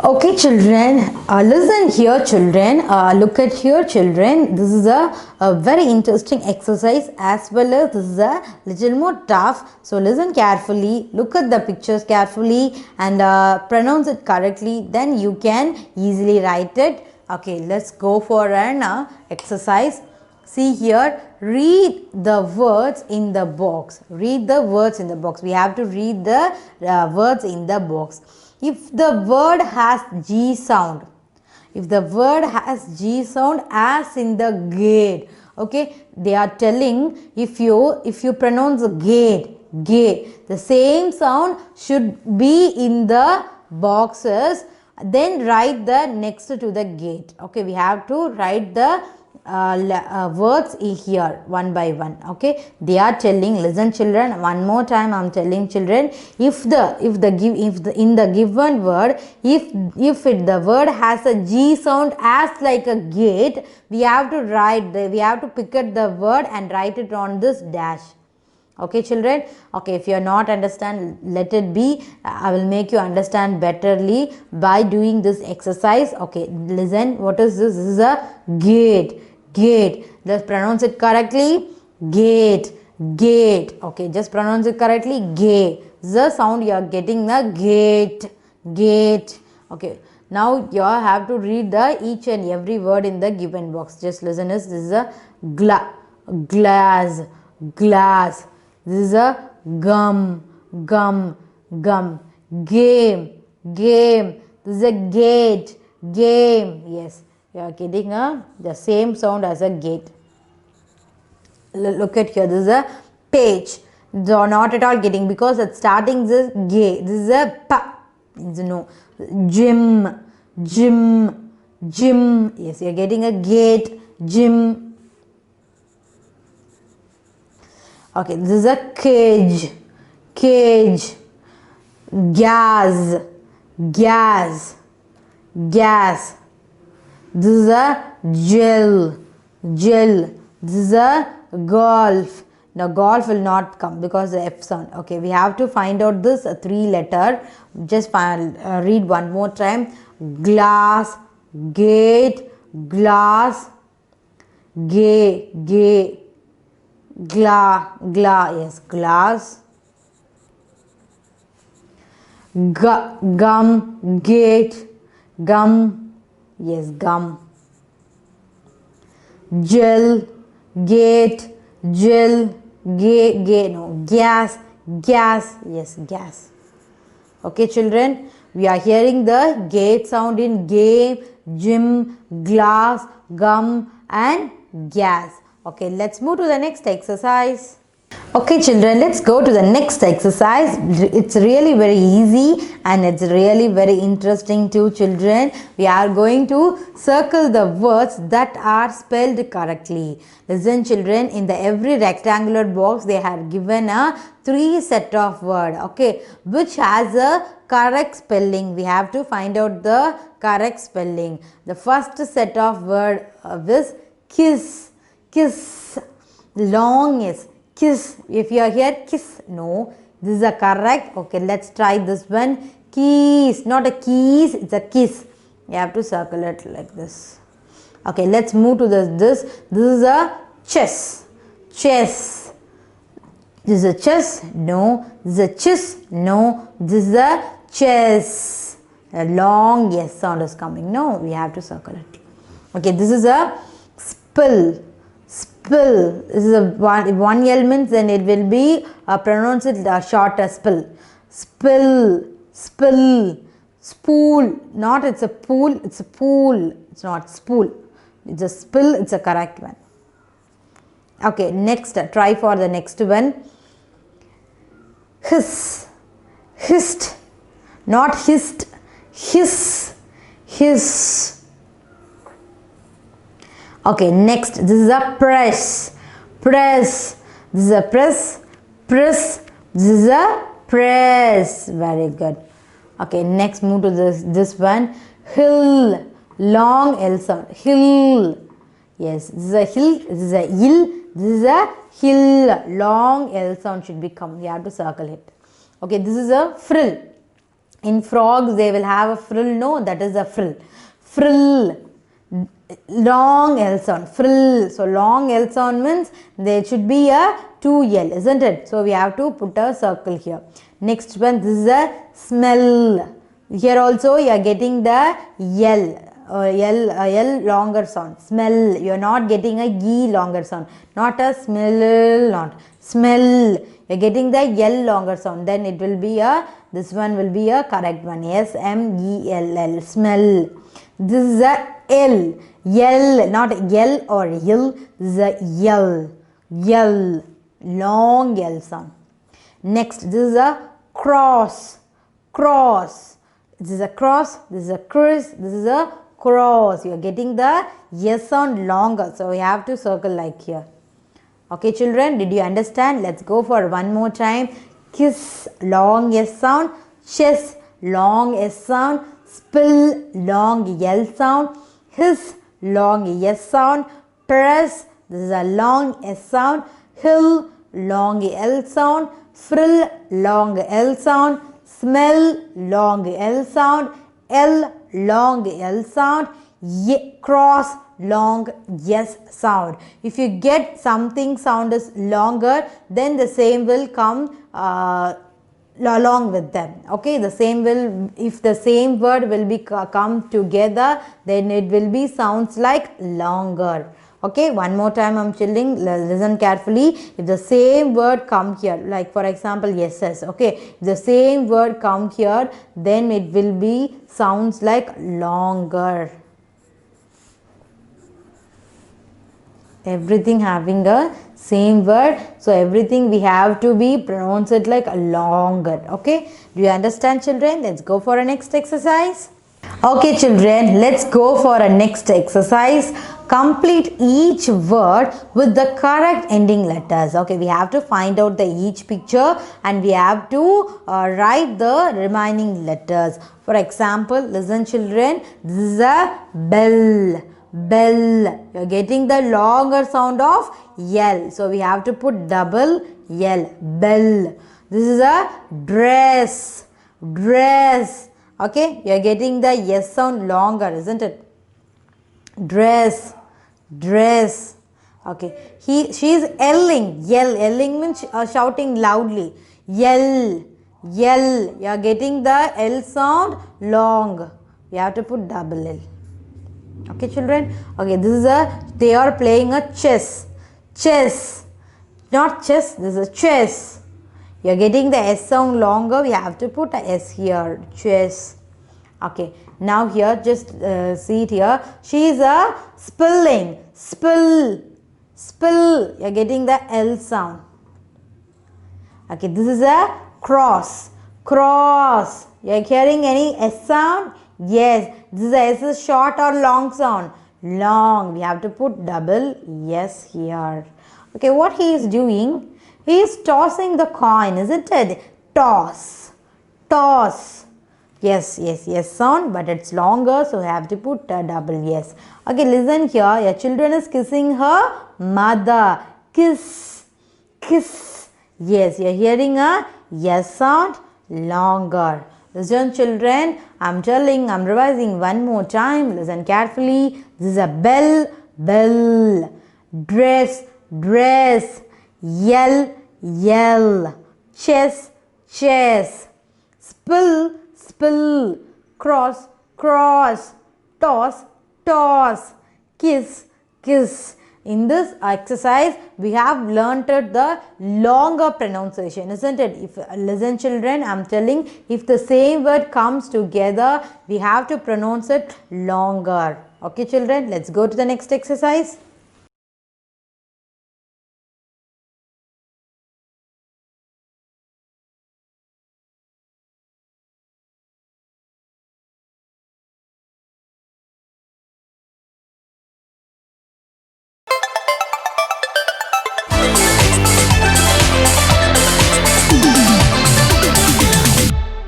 Okay, children, listen here, children. Look at here, children. This is a very interesting exercise as well as this is a little more tough. So, listen carefully, look at the pictures carefully and pronounce it correctly. Then you can easily write it. Okay, let's go for an exercise. See here, read the words in the box. Read the words in the box. We have to read the words in the box. If the word has G sound, if the word has G sound as in the gate, okay, they are telling if you pronounce gate, the same sound should be in the boxes. Then write the next to the gate. Okay, we have to write the words here one by one. Okay, they are telling, listen children, one more time I am telling children, if in the given word, if the word has a G sound as like a gate, we have to pick up the word and write it on this dash. Okay, children. Okay, if you are not understand, let it be. I will make you understand betterly by doing this exercise. Okay, listen, what is this? This is a gate. Just pronounce it correctly. Gate. Okay, just pronounce it correctly. Gate. The sound you are getting, the gate. Okay, now you have to read the each and every word in the given box. Just listen. This is a glass. This is a gum. Game. This is a gate. Game. Yes, you are getting the same sound as a gate. Look at here. This is a page. So not at all getting, because it's starting this gate. This is a pa. No. Gym. Yes, you are getting a gate. Gym. Okay, this is a cage. Gas. This is a gel. This is a golf. Now golf will not come because the F sound. Okay, we have to find out this 3-letter. Just read one more time. Glass, gate, glass, yes, glass, gum, gate, gum, yes, gum, gel, gate, no, gas, yes, gas. Okay, children, we are hearing the gate sound in game, gym, glass, gum and gas. Okay, let's move to the next exercise. Okay, children, let's go to the next exercise. It's really very easy and it's really very interesting too, children. We are going to circle the words that are spelled correctly. Listen, children, in the every rectangular box they have given a 3 set of word, okay, which has a correct spelling. We have to find out the correct spelling. The first set of word is kiss. Long is kiss. If you are here, kiss. No, this is a correct. Okay, let's try this one. Keys, not a keys, it's a kiss. You have to circle it like this. Okay, let's move to this. This is a chess. This is a chess. No. This is a chess. No. This is a chess. A long yes sound is coming. No, we have to circle it. Okay, this is a spill. This is a one element, then it will be pronounce it short as spill. Spool, not it's a pool, it's a pool. It's not spool. It's a spill, it's a correct one. Okay, next, try for the next one. Hissed, not hissed. Hiss. Okay, next, this is a press. This is a press. This is a press. Very good. Okay, next move to this one. Hill, long L sound. Hill. Yes, this is a hill. This is a hill. This is a hill. Long L sound should become. You have to circle it. Okay, this is a frill. In frogs, they will have a frill. No, that is a frill. Frill. Long L sound. Frill. So long L sound means there should be a 2L, isn't it? So we have to put a circle here. Next one, this is a smell. Here also you are getting the L longer sound. Smell. You are not getting a E longer sound. Not a smell, not. Smell. You are getting the L longer sound. Then it will be a, this one will be a correct one. S-M-E-L-L. Smell. This is a L. L, not L or L. This is a L. L. Long L sound. Next, this is a cross. Cross. This is a cross. This is a criss. This is a cross. You are getting the S sound longer. So we have to circle like here. Okay, children, did you understand? Let's go for one more time. Kiss, long S sound. Chess, long S sound. Spill, long L sound. Hiss, long S sound. Press, this is a long S sound. Hill, long L sound. Frill, long L sound. Smell, long L sound. L, long L sound. Cross, long S sound. If you get something sound is longer, then the same will come along with them. Okay, the same will, if the same word will be come together, then it will be sounds like longer. Okay, one more time I'm telling, listen carefully. If the same word come here, like for example SS, okay, if the same word come here, then it will be sounds like longer. Everything having a same word, so everything we have to be pronounce it like longer. Okay, do you understand, children? Let's go for a next exercise. Okay, children, let's go for a next exercise. Complete each word with the correct ending letters. Okay, we have to find out the each picture and we have to write the remaining letters. For example, listen, children, this is a bell. Bell. You are getting the longer sound of L. So we have to put double L. Bell. This is a dress. Dress. Okay. You are getting the S sound longer, isn't it? Dress. Dress. Okay. She is yelling. Yell. Yelling means shouting loudly. Yell. Yell. You are getting the L sound long. You have to put double L. Okay, children. Okay, this is a, they are playing a chess. Chess. Not chess, this is a chess. You are getting the S sound longer. We have to put a S here. Chess. Okay, now here just see it here. She is a spilling. Spill. Spill. You are getting the L sound. Okay, this is a cross. Cross. You are hearing any S sound? Yes, this is a S is short or long sound. Long. We have to put double yes here. Okay, what he is doing? He is tossing the coin, isn't it? Toss. Toss. Yes, yes, yes sound, but it's longer, so we have to put a double yes. Okay, listen here. Your children is kissing her mother. Kiss. Kiss. Yes, you are hearing a yes sound longer. Listen, children, I'm revising one more time. Listen carefully. This is a bell, bell. Dress, dress. Yell, yell. Chess, chess. Spill, spill. Cross, cross. Toss, toss. Kiss, kiss. In this exercise, we have learnt the longer pronunciation, isn't it? If listen, children, I'm telling, if the same word comes together, we have to pronounce it longer. Okay, children, let's go to the next exercise.